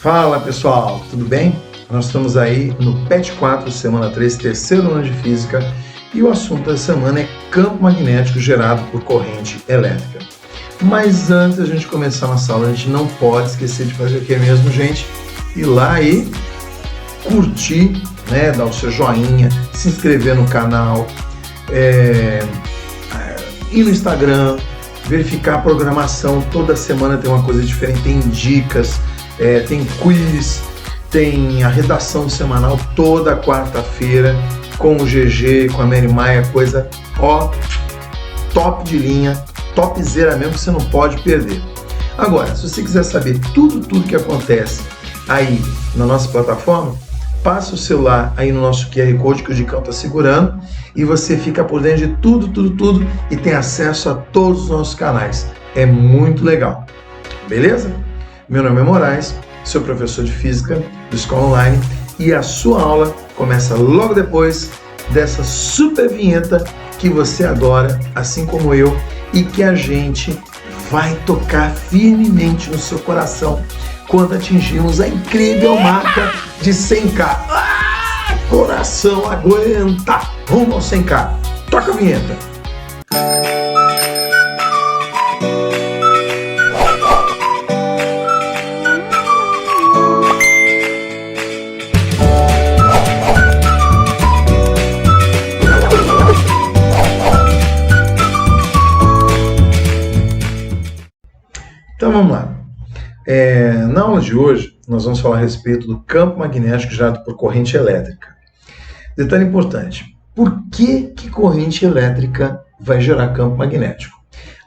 Fala pessoal, tudo bem? Nós estamos aí no PET 4, semana 3, terceiro ano de Física, e o assunto da semana é campo magnético gerado por corrente elétrica. Mas antes da gente começar a nossa aula, a gente não pode esquecer de fazer o que mesmo, gente? Ir lá e curtir, né? Dar o seu joinha, se inscrever no canal, ir no Instagram, verificar a programação. Toda semana tem uma coisa diferente, tem dicas, tem quiz, tem a redação semanal toda quarta-feira com o GG, com a Mary Maia, coisa top de linha, topzera mesmo, que você não pode perder. Agora, se você quiser saber tudo que acontece aí na nossa plataforma, passa o celular aí no nosso QR Code que o Dicão está segurando e você fica por dentro de tudo e tem acesso a todos os nossos canais. É muito legal, beleza? Meu nome é Moraes, sou professor de Física do Escola Online e a sua aula começa logo depois dessa super vinheta que você adora, assim como eu, e que a gente vai tocar firmemente no seu coração quando atingirmos a incrível marca de 100k. Coração aguenta! Rumo ao 100k. Toca a vinheta! Então vamos lá. Na aula de hoje, nós vamos falar a respeito do campo magnético gerado por corrente elétrica. Detalhe importante, por que corrente elétrica vai gerar campo magnético?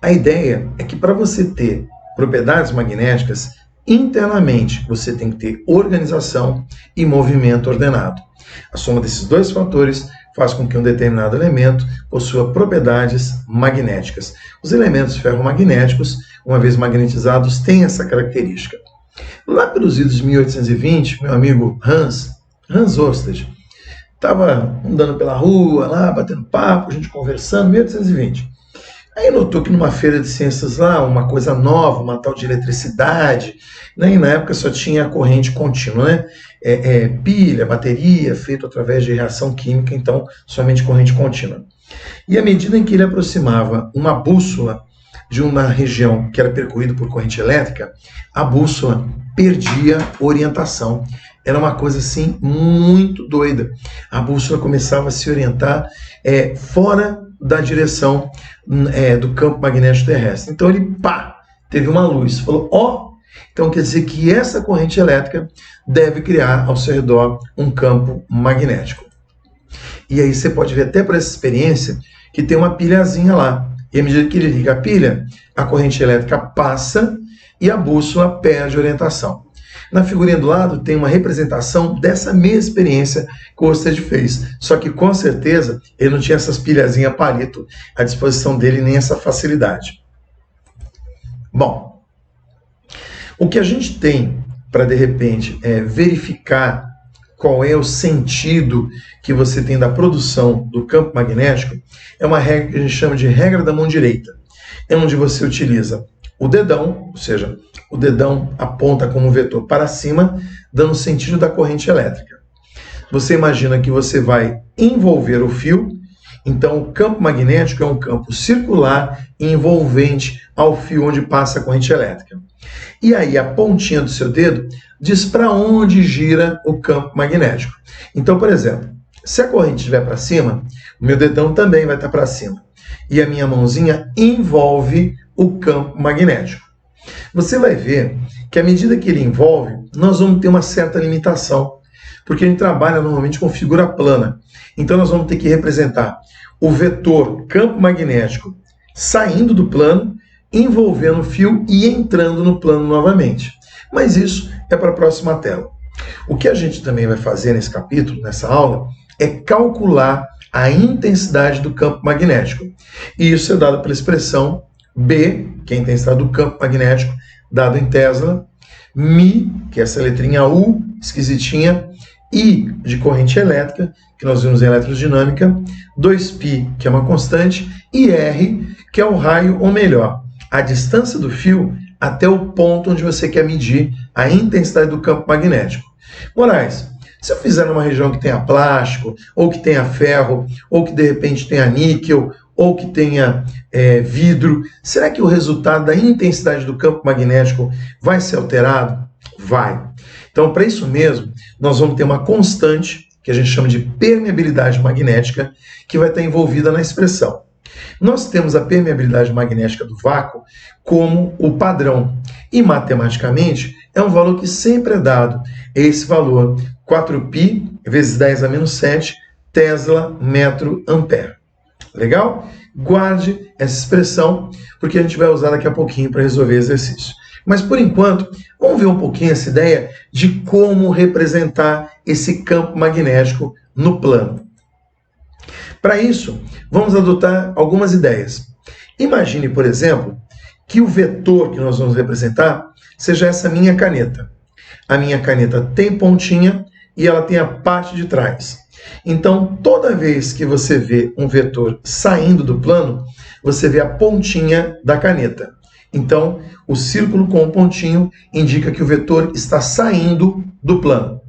A ideia é que para você ter propriedades magnéticas, internamente você tem que ter organização e movimento ordenado. A soma desses dois fatores faz com que um determinado elemento possua propriedades magnéticas. Os elementos ferromagnéticos, uma vez magnetizados, têm essa característica. Lá pelos idos de 1820, meu amigo Hans Ørsted estava andando pela rua, lá, batendo papo, a gente conversando, 1820. Aí notou que numa feira de ciências lá, uma coisa nova, uma tal de eletricidade, né? E na época só tinha corrente contínua, né? Pilha, bateria, feito através de reação química, então somente corrente contínua. E à medida em que ele aproximava uma bússola de uma região que era percorrida por corrente elétrica, a bússola perdia orientação. Era uma coisa assim muito doida. A bússola começava a se orientar fora da direção do campo magnético terrestre. Então ele, teve uma luz, falou, então quer dizer que essa corrente elétrica deve criar ao seu redor um campo magnético. E aí você pode ver até por essa experiência que tem uma pilhazinha lá. E à medida que ele liga a pilha, a corrente elétrica passa e a bússola perde orientação. Na figurinha do lado tem uma representação dessa mesma experiência que o Ørsted fez. Só que com certeza ele não tinha essas pilhazinhas palito à disposição dele, nem essa facilidade. Bom, o que a gente tem para de repente verificar qual é o sentido que você tem da produção do campo magnético é uma regra que a gente chama de regra da mão direita. É onde você utiliza o dedão, ou seja, o dedão aponta como vetor para cima, dando o sentido da corrente elétrica. Você imagina que você vai envolver o fio, então o campo magnético é um campo circular e envolvente ao fio onde passa a corrente elétrica. E aí a pontinha do seu dedo diz para onde gira o campo magnético. Então, por exemplo, se a corrente estiver para cima, o meu dedão também vai estar para cima. E a minha mãozinha envolve o campo magnético. Você vai ver que à medida que ele envolve, nós vamos ter uma certa limitação, porque a gente trabalha normalmente com figura plana. Então nós vamos ter que representar o vetor campo magnético saindo do plano, envolvendo o fio e entrando no plano novamente. Mas isso é para a próxima tela. O que a gente também vai fazer nesse capítulo, nessa aula, é calcular a intensidade do campo magnético. E isso é dado pela expressão B, que é a intensidade do campo magnético, dado em Tesla, μ, que é essa letrinha U, esquisitinha, I, de corrente elétrica, que nós vimos em eletrodinâmica, 2π, que é uma constante, e R, que é o raio, ou melhor, a distância do fio até o ponto onde você quer medir a intensidade do campo magnético. Moraes, se eu fizer numa região que tenha plástico, ou que tenha ferro, ou que de repente tenha níquel, ou que tenha vidro, será que o resultado da intensidade do campo magnético vai ser alterado? Vai. Então, para isso mesmo, nós vamos ter uma constante, que a gente chama de permeabilidade magnética, que vai estar envolvida na expressão. Nós temos a permeabilidade magnética do vácuo como o padrão. E matematicamente, é um valor que sempre é dado. É esse valor, 4π vezes 10 a menos 7 Tesla metro ampere. Legal? Guarde essa expressão, porque a gente vai usar daqui a pouquinho para resolver exercício. Mas, por enquanto, vamos ver um pouquinho essa ideia de como representar esse campo magnético no plano. Para isso, vamos adotar algumas ideias. Imagine, por exemplo, que o vetor que nós vamos representar seja essa minha caneta. A minha caneta tem pontinha e ela tem a parte de trás. Então, toda vez que você vê um vetor saindo do plano, você vê a pontinha da caneta. Então, o círculo com o pontinho indica que o vetor está saindo do plano.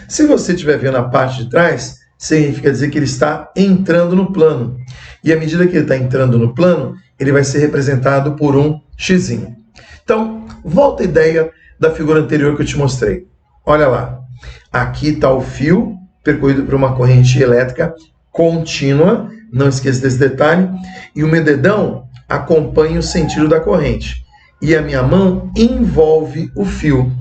Se você estiver vendo a parte de trás, significa dizer que ele está entrando no plano. E à medida que ele está entrando no plano, ele vai ser representado por um xizinho. Então, volta a ideia da figura anterior que eu te mostrei. Olha lá. Aqui está o fio percorrido por uma corrente elétrica contínua. Não esqueça desse detalhe. E o meu dedão acompanha o sentido da corrente. E a minha mão envolve o fio.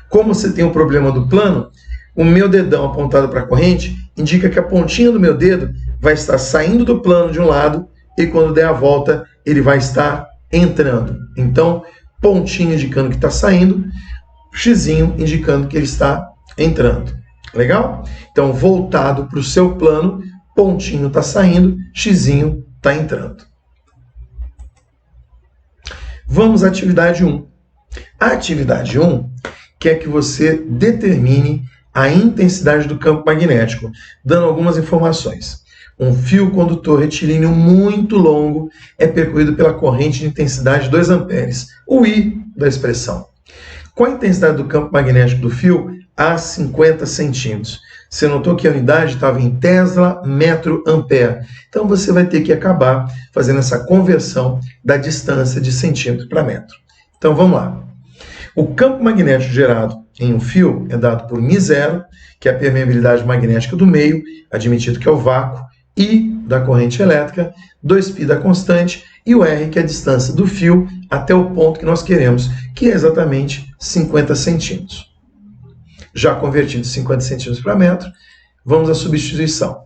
Como você tem o problema do plano, o meu dedão apontado para a corrente indica que a pontinha do meu dedo vai estar saindo do plano de um lado e quando der a volta ele vai estar entrando. Então, pontinho indicando que está saindo, xizinho indicando que ele está entrando. Legal? Então, voltado para o seu plano, pontinho está saindo, xizinho está entrando. Vamos à atividade 1. A atividade 1 quer que você determine a intensidade do campo magnético, dando algumas informações. Um fio condutor retilíneo muito longo é percorrido pela corrente de intensidade 2 amperes, o I da expressão. Qual a intensidade do campo magnético do fio? A 50 centímetros. Você notou que a unidade estava em Tesla metro ampere. Então você vai ter que acabar fazendo essa conversão da distância de centímetro para metro. Então vamos lá. O campo magnético gerado em um fio é dado por μ0, que é a permeabilidade magnética do meio, admitido que é o vácuo, I da corrente elétrica, 2π da constante e o R, que é a distância do fio até o ponto que nós queremos, que é exatamente 50 centímetros. Já convertido 50 centímetros para metro, vamos à substituição.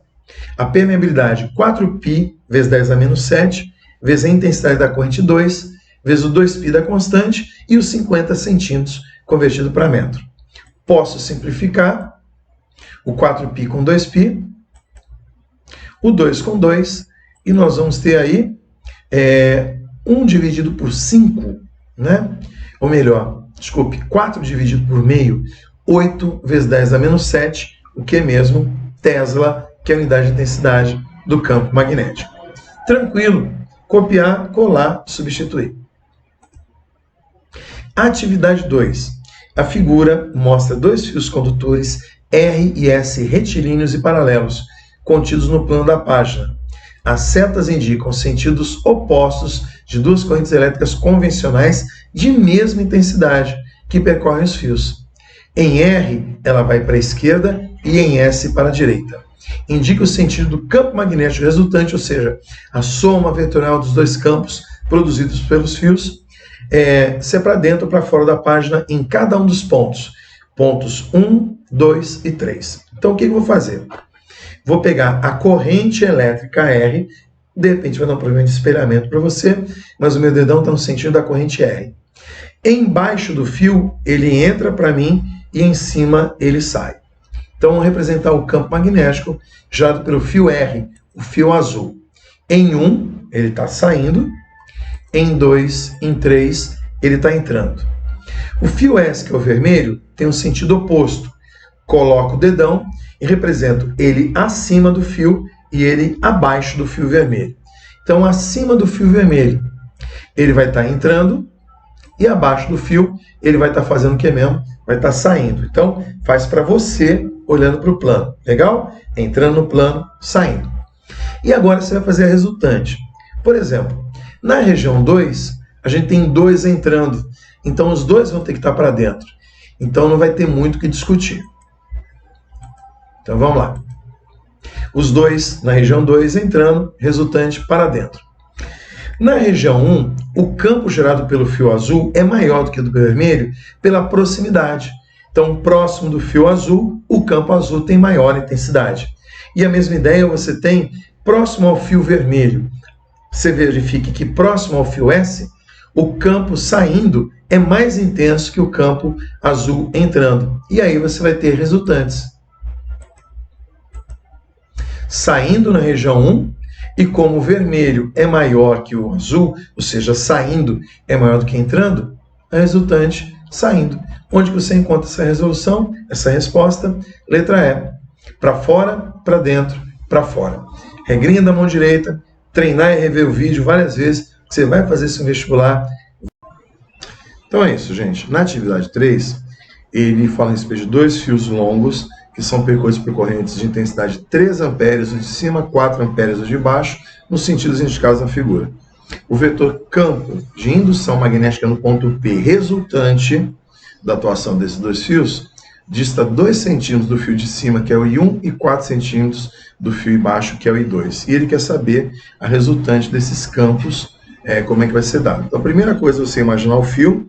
A permeabilidade 4π vezes 10 a menos 7, vezes a intensidade da corrente 2, vezes o 2π da constante e os 50 centímetros convertido para metro. Posso simplificar o 4π com 2π, o 2 com 2, e nós vamos ter aí 1 dividido por 5, né? Ou melhor, desculpe, 4 dividido por meio, 8 vezes 10 a menos 7, o que é mesmo Tesla, que é a unidade de intensidade do campo magnético. Tranquilo, copiar, colar, substituir. Atividade 2. A figura mostra dois fios condutores R e S retilíneos e paralelos, contidos no plano da página. As setas indicam sentidos opostos de duas correntes elétricas convencionais de mesma intensidade que percorrem os fios. Em R, ela vai para a esquerda e em S para a direita. Indica o sentido do campo magnético resultante, ou seja, a soma vetorial dos dois campos produzidos pelos fios, se é para dentro ou para fora da página em cada um dos pontos. Pontos 1, 2 e 3. Então, o que eu vou fazer? Vou pegar a corrente elétrica R, de repente vai dar um problema de espelhamento para você, mas o meu dedão está no sentido da corrente R. Embaixo do fio, ele entra para mim e em cima ele sai. Então, vamos representar o campo magnético gerado pelo fio R, o fio azul. Em 1, ele está saindo. Em 2, em 3, ele está entrando. O fio S, que é o vermelho, tem um sentido oposto. Coloco o dedão e represento ele acima do fio e ele abaixo do fio vermelho. Então, acima do fio vermelho, ele vai estar entrando e abaixo do fio ele vai estar fazendo o que mesmo? Vai estar saindo. Então, faz para você olhando para o plano. Legal? Entrando no plano, saindo. E agora você vai fazer a resultante. Por exemplo, na região 2, a gente tem 2 entrando. Então, os 2 vão ter que estar para dentro. Então, não vai ter muito o que discutir. Então, vamos lá. Os 2 na região 2 entrando, resultante para dentro. Na região 1, o campo gerado pelo fio azul é maior do que o do vermelho pela proximidade. Então, próximo do fio azul, o campo azul tem maior intensidade. E a mesma ideia você tem próximo ao fio vermelho. Você verifique que próximo ao fio S, o campo saindo é mais intenso que o campo azul entrando. E aí você vai ter resultantes. Saindo na região 1, e como o vermelho é maior que o azul, ou seja, saindo é maior do que entrando, a resultante saindo. Onde você encontra essa resolução, essa resposta? Letra E. Para fora, para dentro, para fora. Regrinha da mão direita, treinar e rever o vídeo várias vezes, que você vai fazer esse vestibular. Então é isso, gente. Na atividade 3, ele fala a respeito de 2 fios longos, que são percorridos por correntes de intensidade 3 amperes, o de cima, 4 amperes, o de baixo, nos sentidos indicados na figura. O vetor campo de indução magnética no ponto P resultante da atuação desses 2 fios dista 2 centímetros do fio de cima, que é o I1, e 4 centímetros do fio baixo, que é o I2. E ele quer saber a resultante desses campos, como é que vai ser dado. Então, a primeira coisa é você imaginar o fio,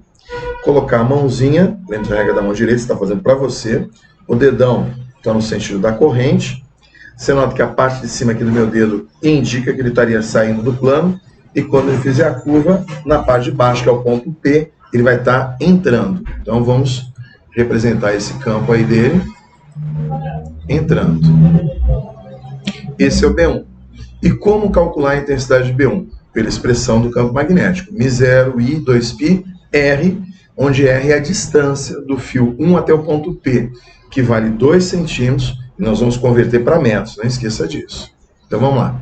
colocar a mãozinha, lembra da regra da mão direita, você está fazendo para você, o dedão está no sentido da corrente. Você nota que a parte de cima aqui do meu dedo indica que ele estaria saindo do plano. E quando ele fizer a curva, na parte de baixo, que é o ponto P, ele vai estar entrando. Então vamos representar esse campo aí dele. Entrando. Esse é o B1. E como calcular a intensidade de B1? Pela expressão do campo magnético. μ0, I, 2π, R, onde R é a distância do fio 1 até o ponto P, que vale 2 centímetros, e nós vamos converter para metros, não esqueça disso. Então vamos lá.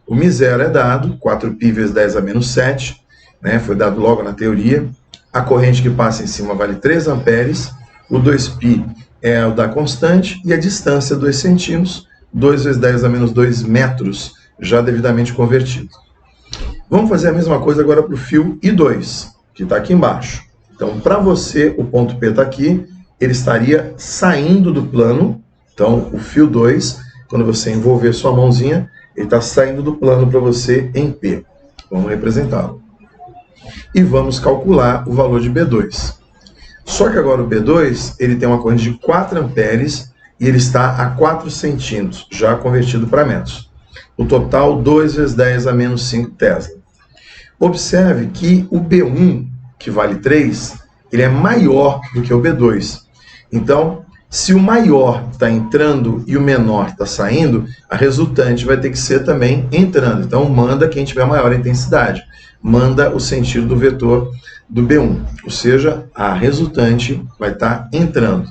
O μ0 é dado, 4π vezes 10 a menos 7, né, foi dado logo na teoria. A corrente que passa em cima vale 3 amperes, o 2π é o da constante, e a distância 2 centímetros, 2 vezes 10 a menos 2 metros, já devidamente convertido. Vamos fazer a mesma coisa agora para o fio I2, que está aqui embaixo. Então, para você, o ponto P está aqui, ele estaria saindo do plano. Então, o fio 2, quando você envolver sua mãozinha, ele está saindo do plano para você em P. Vamos representá-lo. E vamos calcular o valor de B2. Só que agora o B2, ele tem uma corrente de 4 amperes e ele está a 4 centímetros, já convertido para metros. O total, 2 vezes 10 a menos 5 Tesla. Observe que o B1, que vale 3, ele é maior do que o B2. Então, se o maior está entrando e o menor está saindo, a resultante vai ter que ser também entrando. Então, manda quem tiver maior intensidade. Manda o sentido do vetor do B1. Ou seja, a resultante vai estar entrando.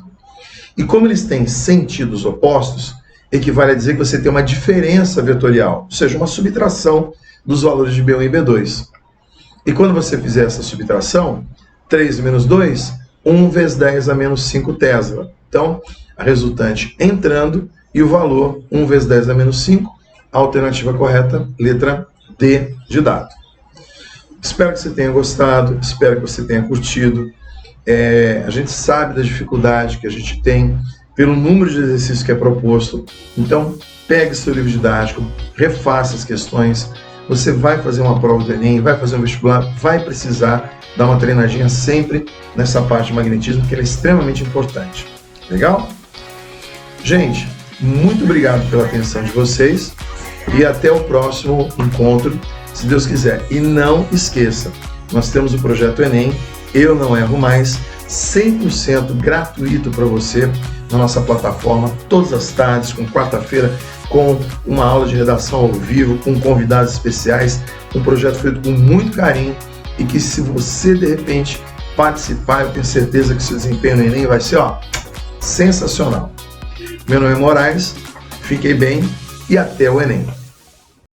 E como eles têm sentidos opostos, equivale a dizer que você tem uma diferença vetorial. Ou seja, uma subtração dos valores de B1 e B2. E quando você fizer essa subtração, 3 menos 2, 1 vezes 10 a menos 5 Tesla. Então, a resultante entrando e o valor 1 vezes 10 a menos 5, a alternativa correta, letra D de dado. Espero que você tenha gostado, espero que você tenha curtido. A gente sabe da dificuldade que a gente tem pelo número de exercícios que é proposto. Então, pegue seu livro didático, refaça as questões. Você vai fazer uma prova do Enem, vai fazer um vestibular, vai precisar dar uma treinadinha sempre nessa parte de magnetismo, que é extremamente importante. Legal? Gente, muito obrigado pela atenção de vocês e até o próximo encontro, se Deus quiser. E não esqueça, nós temos o Projeto Enem, Eu Não Erro Mais, 100% gratuito para você na nossa plataforma, todas as tardes, com quarta-feira, com uma aula de redação ao vivo, com convidados especiais, um projeto feito com muito carinho e que, se você de repente participar, eu tenho certeza que seu desempenho no Enem vai ser sensacional. Meu nome é Moraes, fiquem bem e até o Enem.